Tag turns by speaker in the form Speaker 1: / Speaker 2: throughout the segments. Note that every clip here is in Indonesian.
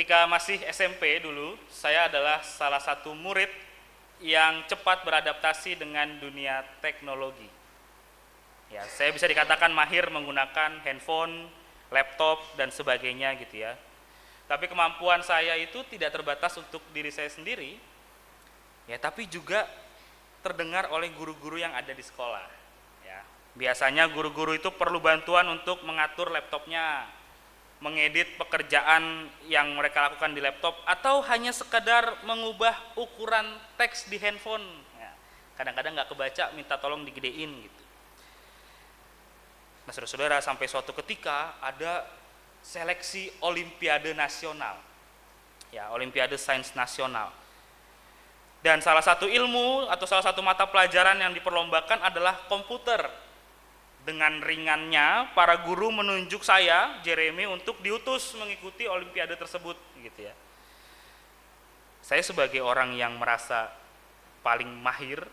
Speaker 1: Ketika masih SMP dulu, saya adalah salah satu murid yang cepat beradaptasi dengan dunia teknologi. Ya, saya bisa dikatakan mahir menggunakan handphone, laptop dan sebagainya gitu ya. Tapi kemampuan saya itu tidak terbatas untuk diri saya sendiri, ya, tapi juga terdengar oleh guru-guru yang ada di sekolah. Ya, biasanya guru-guru itu perlu bantuan untuk mengatur laptopnya, mengedit pekerjaan yang mereka lakukan di laptop, atau hanya sekedar mengubah ukuran teks di handphone. Ya, kadang-kadang nggak kebaca, minta tolong digedein gitu. Nah, saudara-saudara, sampai suatu ketika ada seleksi Olimpiade Nasional, ya, Olimpiade Sains Nasional. Dan salah satu ilmu atau salah satu mata pelajaran yang diperlombakan adalah komputer. Dengan ringannya, para guru menunjuk saya, Jeremy, untuk diutus mengikuti Olimpiade tersebut, gitu ya. Saya sebagai orang yang merasa paling mahir,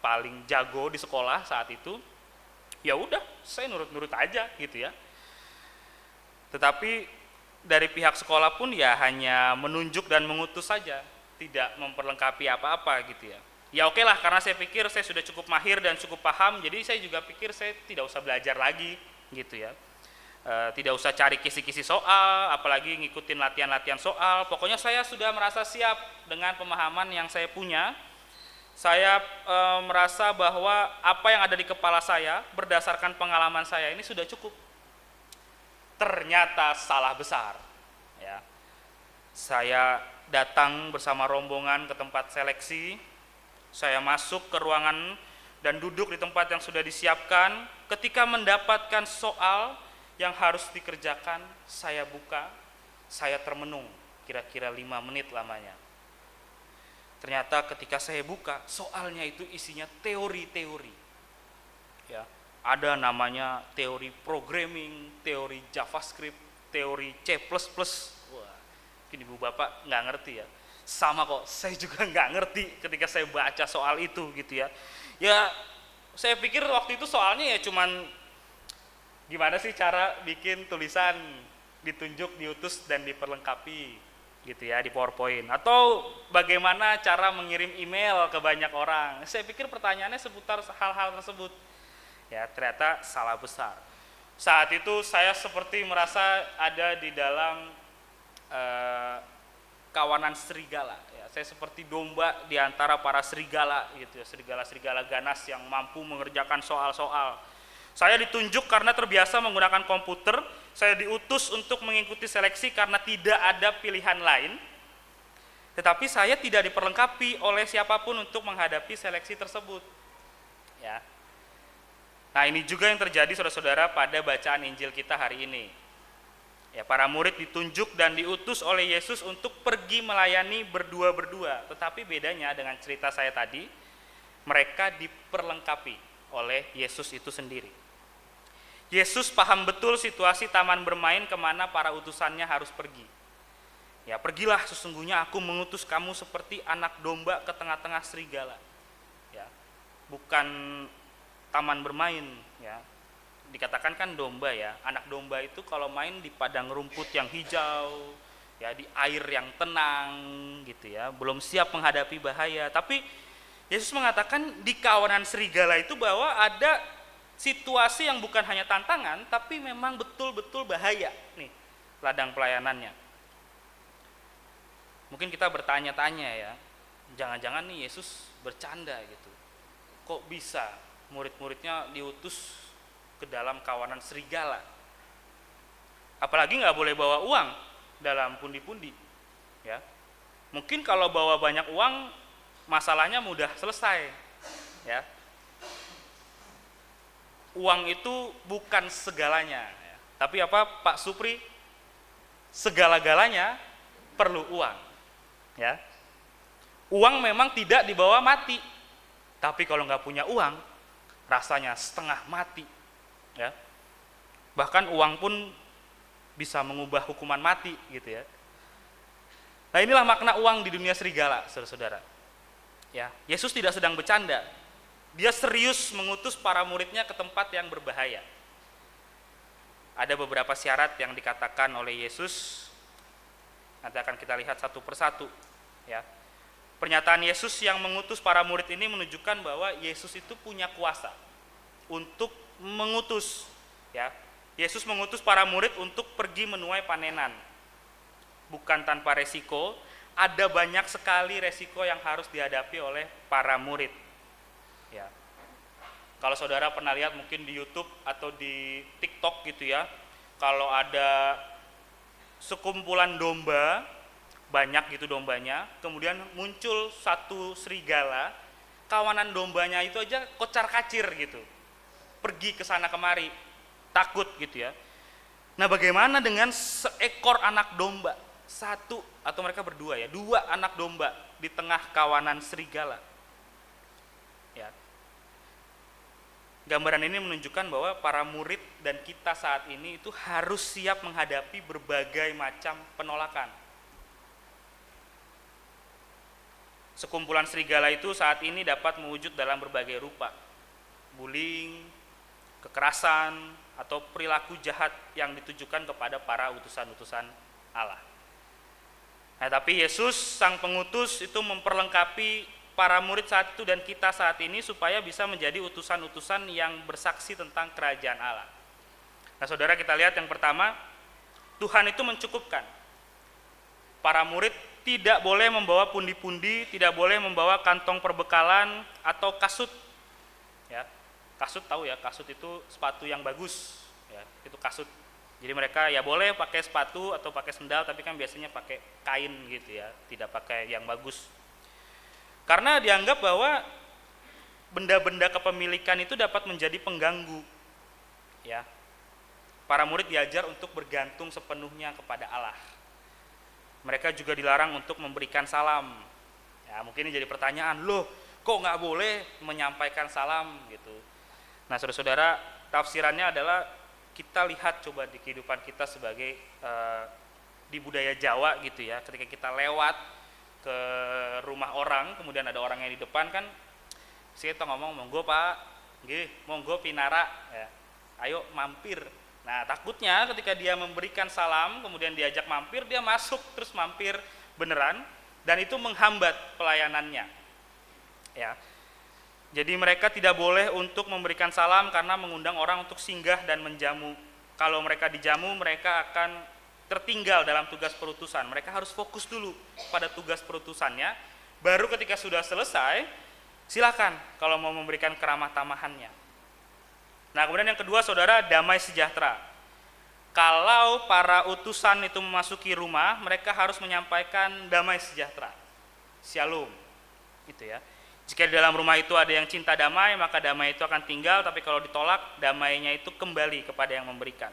Speaker 1: paling jago di sekolah saat itu, ya udah, saya nurut-nurut aja, gitu ya. Tetapi dari pihak sekolah pun ya hanya menunjuk dan mengutus saja, tidak memperlengkapi apa-apa, gitu ya. Ya oke lah, karena saya pikir saya sudah cukup mahir dan cukup paham, jadi saya juga pikir saya tidak usah belajar lagi, gitu ya. Tidak usah cari kisi-kisi soal, apalagi ngikutin latihan-latihan soal. Pokoknya saya sudah merasa siap dengan pemahaman yang saya punya. Saya merasa bahwa apa yang ada di kepala saya berdasarkan pengalaman saya ini sudah cukup. Ternyata salah besar. Ya. Saya datang bersama rombongan ke tempat seleksi. Saya masuk ke ruangan dan duduk di tempat yang sudah disiapkan. Ketika mendapatkan soal yang harus dikerjakan, saya buka, saya termenung, kira-kira 5 menit lamanya. Ternyata ketika saya buka, soalnya itu isinya teori-teori. Ya, ada namanya teori programming, teori JavaScript, teori C++. Wah, ini ibu bapak nggak ngerti ya. Sama kok, saya juga nggak ngerti ketika saya baca soal itu, gitu ya. Ya, saya pikir waktu itu soalnya ya cuman gimana sih cara bikin tulisan, ditunjuk, diutus dan diperlengkapi, gitu ya, di PowerPoint, atau bagaimana cara mengirim email ke banyak orang. Saya pikir pertanyaannya seputar hal-hal tersebut. Ya, ternyata salah besar. Saat itu saya seperti merasa ada di dalam kawanan serigala, ya. Saya seperti domba di antara para serigala, gitu ya, serigala-serigala ganas yang mampu mengerjakan soal-soal. Saya ditunjuk karena terbiasa menggunakan komputer, saya diutus untuk mengikuti seleksi karena tidak ada pilihan lain. Tetapi saya tidak diperlengkapi oleh siapapun untuk menghadapi seleksi tersebut. Ya. Nah, ini juga yang terjadi saudara-saudara pada bacaan Injil kita hari ini. Ya, para murid ditunjuk dan diutus oleh Yesus untuk pergi melayani berdua-berdua. Tetapi bedanya dengan cerita saya tadi, mereka diperlengkapi oleh Yesus itu sendiri. Yesus paham betul situasi taman bermain kemana para utusannya harus pergi. Ya, pergilah, sesungguhnya aku mengutus kamu seperti anak domba ke tengah-tengah serigala. Ya, bukan taman bermain, ya. Dikatakan kan domba, ya, anak domba itu kalau main di padang rumput yang hijau, ya, di air yang tenang, gitu ya, belum siap menghadapi bahaya. Tapi Yesus mengatakan di kawanan serigala itu bahwa ada situasi yang bukan hanya tantangan, tapi memang betul-betul bahaya nih ladang pelayanannya. Mungkin kita bertanya-tanya ya, jangan-jangan nih Yesus bercanda gitu. Kok bisa murid-muridnya diutus ke dalam kawanan serigala? Apalagi nggak boleh bawa uang dalam pundi-pundi, ya. Mungkin kalau bawa banyak uang masalahnya mudah selesai, ya. Uang itu bukan segalanya, ya. Tapi apa Pak Supri? Segala-galanya perlu uang, ya. Uang memang tidak dibawa mati, tapi kalau nggak punya uang rasanya setengah mati, ya. Bahkan uang pun bisa mengubah hukuman mati, gitu ya. Nah, inilah makna uang di dunia serigala, saudara-saudara. Ya, Yesus tidak sedang bercanda. Dia serius mengutus para muridnya ke tempat yang berbahaya. Ada beberapa syarat yang dikatakan oleh Yesus Nanti akan kita lihat satu persatu, ya. Pernyataan Yesus yang mengutus para murid ini menunjukkan bahwa Yesus itu punya kuasa untuk mengutus, ya. Yesus mengutus para murid untuk pergi menuai panenan. Bukan tanpa resiko, ada banyak sekali resiko yang harus dihadapi oleh para murid. Ya. Kalau saudara pernah lihat mungkin di YouTube atau di TikTok gitu ya, kalau ada sekumpulan domba, banyak gitu dombanya, kemudian muncul satu serigala, kawanan dombanya itu aja kocar-kacir gitu, pergi ke sana kemari, takut gitu ya. Nah, bagaimana dengan seekor anak domba, satu atau mereka berdua ya, dua anak domba di tengah kawanan serigala? Ya. Gambaran ini menunjukkan bahwa para murid dan kita saat ini itu harus siap menghadapi berbagai macam penolakan. Sekumpulan serigala itu saat ini dapat mewujud dalam berbagai rupa. Bullying, kekerasan, atau perilaku jahat yang ditujukan kepada para utusan-utusan Allah. Nah, tapi Yesus sang pengutus itu memperlengkapi para murid saat itu dan kita saat ini supaya bisa menjadi utusan-utusan yang bersaksi tentang kerajaan Allah. Nah, saudara, kita lihat yang pertama, Tuhan itu mencukupkan. Para murid tidak boleh membawa pundi-pundi, tidak boleh membawa kantong perbekalan atau kasut. Ya, kasut tahu ya, kasut itu sepatu yang bagus. Ya, itu kasut. Jadi mereka ya boleh pakai sepatu atau pakai sendal, tapi kan biasanya pakai kain gitu ya, tidak pakai yang bagus. Karena dianggap bahwa benda-benda kepemilikan itu dapat menjadi pengganggu. Ya, para murid diajar untuk bergantung sepenuhnya kepada Allah. Mereka juga dilarang untuk memberikan salam. Ya, mungkin ini jadi pertanyaan, loh kok nggak boleh menyampaikan salam gitu. Nah, saudara-saudara, tafsirannya adalah kita lihat coba di kehidupan kita sebagai di budaya Jawa gitu ya. Ketika kita lewat ke rumah orang, kemudian ada orang yang di depan kan, kita ngomong monggo Pak, nggih, monggo pinara, ya. Ayo mampir. Nah, takutnya ketika dia memberikan salam, kemudian diajak mampir, dia masuk terus mampir beneran, dan itu menghambat pelayanannya. Ya. Jadi mereka tidak boleh untuk memberikan salam karena mengundang orang untuk singgah dan menjamu. Kalau mereka dijamu, mereka akan tertinggal dalam tugas perutusan. Mereka harus fokus dulu pada tugas perutusannya, baru ketika sudah selesai, silakan kalau mau memberikan keramah tamahannya. Nah, kemudian yang kedua, saudara, damai sejahtera. Kalau para utusan itu memasuki rumah, mereka harus menyampaikan damai sejahtera, shalom, gitu ya. Jika di dalam rumah itu ada yang cinta damai, maka damai itu akan tinggal, tapi kalau ditolak, damainya itu kembali kepada yang memberikan.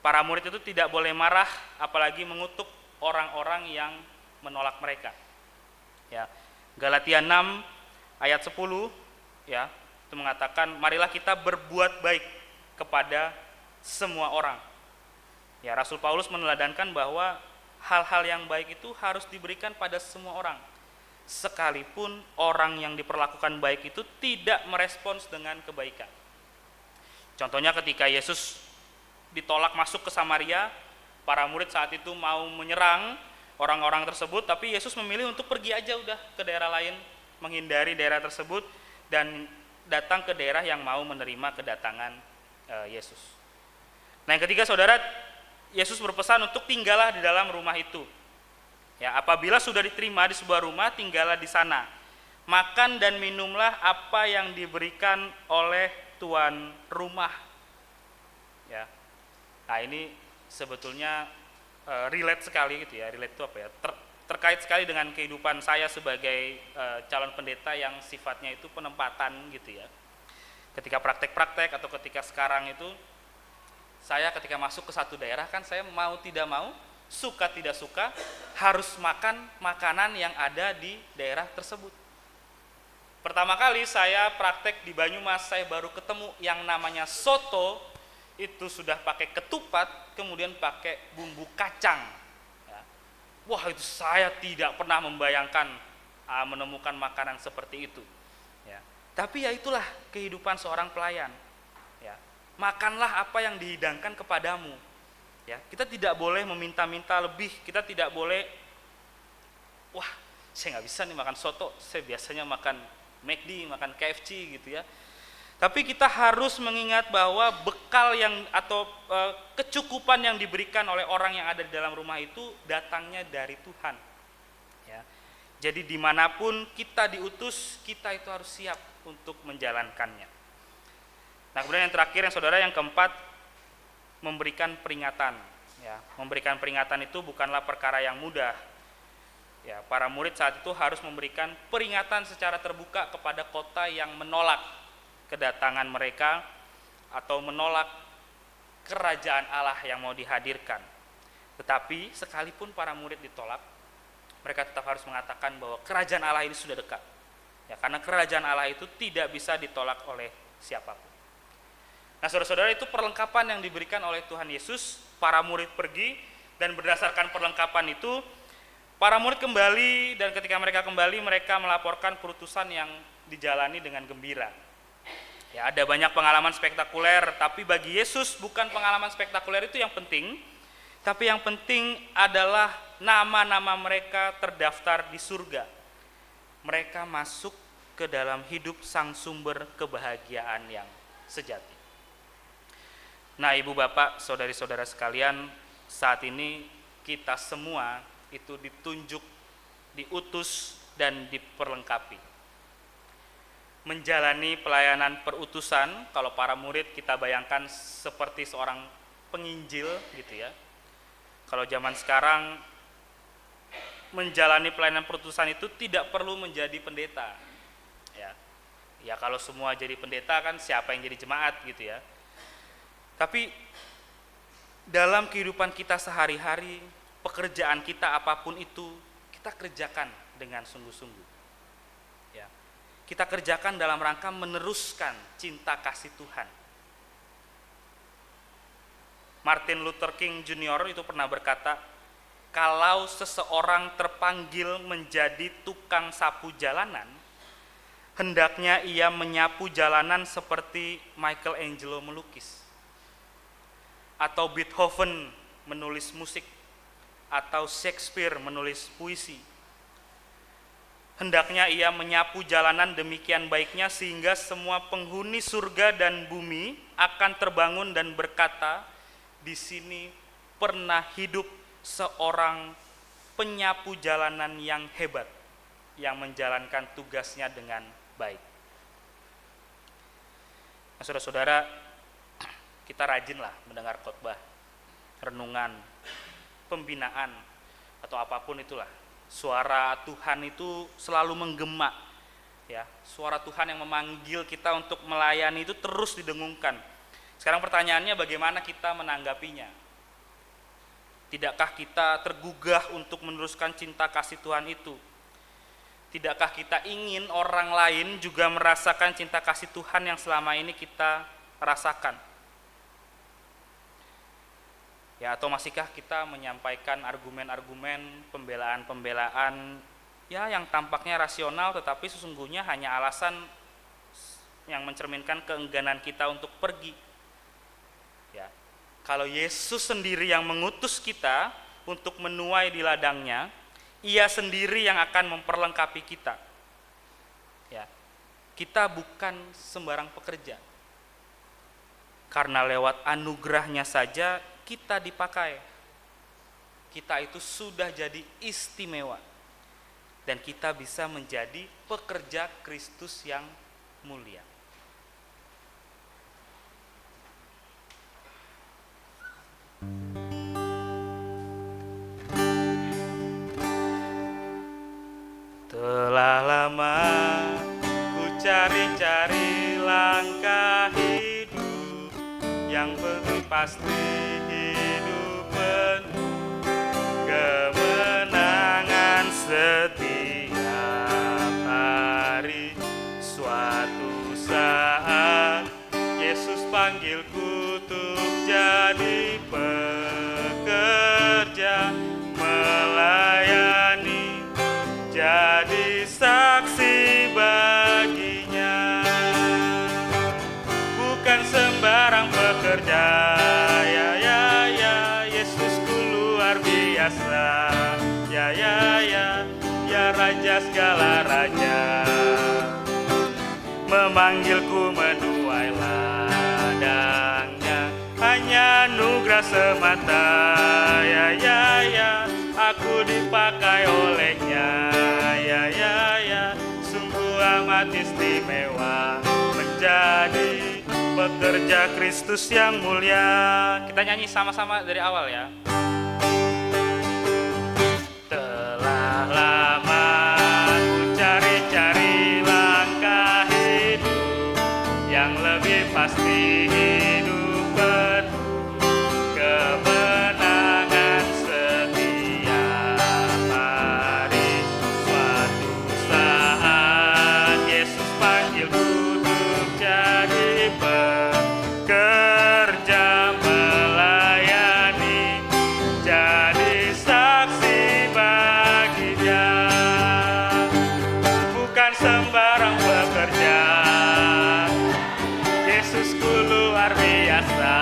Speaker 1: Para murid itu tidak boleh marah, apalagi mengutuk orang-orang yang menolak mereka. Ya. Galatia 6 ayat 10 ya, itu mengatakan marilah kita berbuat baik kepada semua orang. Ya, Rasul Paulus meneladankan bahwa hal-hal yang baik itu harus diberikan pada semua orang. Sekalipun orang yang diperlakukan baik itu tidak merespons dengan kebaikan. Contohnya ketika Yesus ditolak masuk ke Samaria, para murid saat itu mau menyerang orang-orang tersebut, tapi Yesus memilih untuk pergi aja udah ke daerah lain, menghindari daerah tersebut dan datang ke daerah yang mau menerima kedatangan Yesus. Nah, yang ketiga, saudara, Yesus berpesan untuk tinggallah di dalam rumah itu. Ya, apabila sudah diterima di sebuah rumah, tinggallah di sana. Makan dan minumlah apa yang diberikan oleh tuan rumah. Ya. Nah, ini sebetulnya relate sekali gitu ya. Relate itu apa ya? Terkait sekali dengan kehidupan saya sebagai calon pendeta yang sifatnya itu penempatan gitu ya. Ketika praktek-praktek atau ketika sekarang itu, saya ketika masuk ke satu daerah kan saya mau tidak mau, suka tidak suka, harus makan makanan yang ada di daerah tersebut. Pertama kali saya praktek di Banyumas, saya baru ketemu yang namanya soto, itu sudah pakai ketupat, kemudian pakai bumbu kacang. Wah, itu saya tidak pernah membayangkan menemukan makanan seperti itu. Ya. Tapi ya itulah kehidupan seorang pelayan. Ya. Makanlah apa yang dihidangkan kepadamu. Ya, kita tidak boleh meminta-minta lebih, kita tidak boleh, wah saya nggak bisa nih makan soto, saya biasanya makan McD, makan KFC gitu ya. Tapi kita harus mengingat bahwa bekal yang atau kecukupan yang diberikan oleh orang yang ada di dalam rumah itu datangnya dari Tuhan. Ya. Jadi dimanapun kita diutus, kita itu harus siap untuk menjalankannya. Nah kemudian yang terakhir, yang saudara, yang keempat, memberikan peringatan. Ya, memberikan peringatan itu bukanlah perkara yang mudah. Ya, para murid saat itu harus memberikan peringatan secara terbuka kepada kota yang menolak kedatangan mereka atau menolak kerajaan Allah yang mau dihadirkan. Tetapi sekalipun para murid ditolak, mereka tetap harus mengatakan bahwa kerajaan Allah ini sudah dekat. Ya, karena kerajaan Allah itu tidak bisa ditolak oleh siapapun. Nah, saudara-saudara, itu perlengkapan yang diberikan oleh Tuhan Yesus. Para murid pergi dan berdasarkan perlengkapan itu para murid kembali, dan ketika mereka kembali mereka melaporkan perutusan yang dijalani dengan gembira. Ya, ada banyak pengalaman spektakuler, tapi bagi Yesus bukan pengalaman spektakuler itu yang penting, tapi yang penting adalah nama-nama mereka terdaftar di surga. Mereka masuk ke dalam hidup sang sumber kebahagiaan yang sejati. Nah, ibu bapak, saudari-saudara sekalian, saat ini kita semua itu ditunjuk, diutus, dan diperlengkapi menjalani pelayanan perutusan. Kalau para murid kita bayangkan seperti seorang penginjil gitu ya. Kalau zaman sekarang menjalani pelayanan perutusan itu tidak perlu menjadi pendeta. Ya kalau semua jadi pendeta kan siapa yang jadi jemaat gitu ya. Tapi dalam kehidupan kita sehari-hari, pekerjaan kita apapun itu, kita kerjakan dengan sungguh-sungguh. Ya. Kita kerjakan dalam rangka meneruskan cinta kasih Tuhan. Martin Luther King Jr. itu pernah berkata, kalau seseorang terpanggil menjadi tukang sapu jalanan, hendaknya ia menyapu jalanan seperti Michelangelo melukis, atau Beethoven menulis musik, atau Shakespeare menulis puisi. Hendaknya ia menyapu jalanan demikian baiknya sehingga semua penghuni surga dan bumi akan terbangun dan berkata, di sini pernah hidup seorang penyapu jalanan yang hebat, yang menjalankan tugasnya dengan baik. Nah, saudara-saudara, kita rajinlah mendengar khotbah, renungan, pembinaan, atau apapun itulah. Suara Tuhan itu selalu menggema, ya. Suara Tuhan yang memanggil kita untuk melayani itu terus didengungkan. Sekarang pertanyaannya, bagaimana kita menanggapinya? Tidakkah kita tergugah untuk meneruskan cinta kasih Tuhan itu? Tidakkah kita ingin orang lain juga merasakan cinta kasih Tuhan yang selama ini kita rasakan? Ya, atau masihkah kita menyampaikan argumen-argumen, pembelaan-pembelaan ya yang tampaknya rasional tetapi sesungguhnya hanya alasan yang mencerminkan keengganan kita untuk pergi. Ya. Kalau Yesus sendiri yang mengutus kita untuk menuai di ladangnya, Ia sendiri yang akan memperlengkapi kita. Ya. Kita bukan sembarang pekerja. Karena lewat anugerahnya saja kita dipakai. Kita itu sudah jadi istimewa. Dan kita bisa menjadi pekerja Kristus yang mulia. Telah lama ku cari-cari langkah hidup yang penuh pasti, hidup penuh kemenangan setiap hari. Suatu saat Yesus panggilku untuk jadi pekerja, melayani, jadi saksi baginya. Bukan sembarang pekerja, ya Raja segala raja, memanggilku menuai ladangnya. Hanya anugerah semata, ya ya ya, aku dipakai olehnya, ya ya ya. Sungguh amat istimewa menjadi pekerja Kristus yang mulia. Kita nyanyi sama-sama dari awal ya. Telah lama ku cari-cari langkah hidup yang lebih pasti, hidup penuh kemenangan setiap hari. Suatu saat Yesus panggilku untuk jadi pekerja melayani, jadi saksi bagi Dia. Bukan sembarang bekerja, Yesusku luar biasa.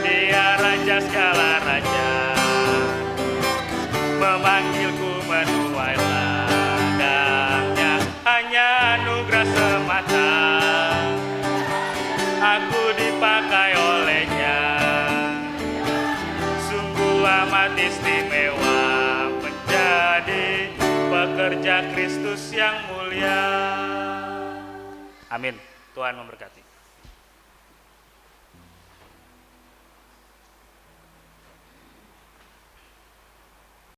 Speaker 1: Dia Raja segala raja, memanggilku menuai ladangnya. Hanya anugerah semata, aku dipakai olehnya. Sungguh amat istimewa menjadi pekerja Kristus yang mulia. Amin. Tuhan memberkati.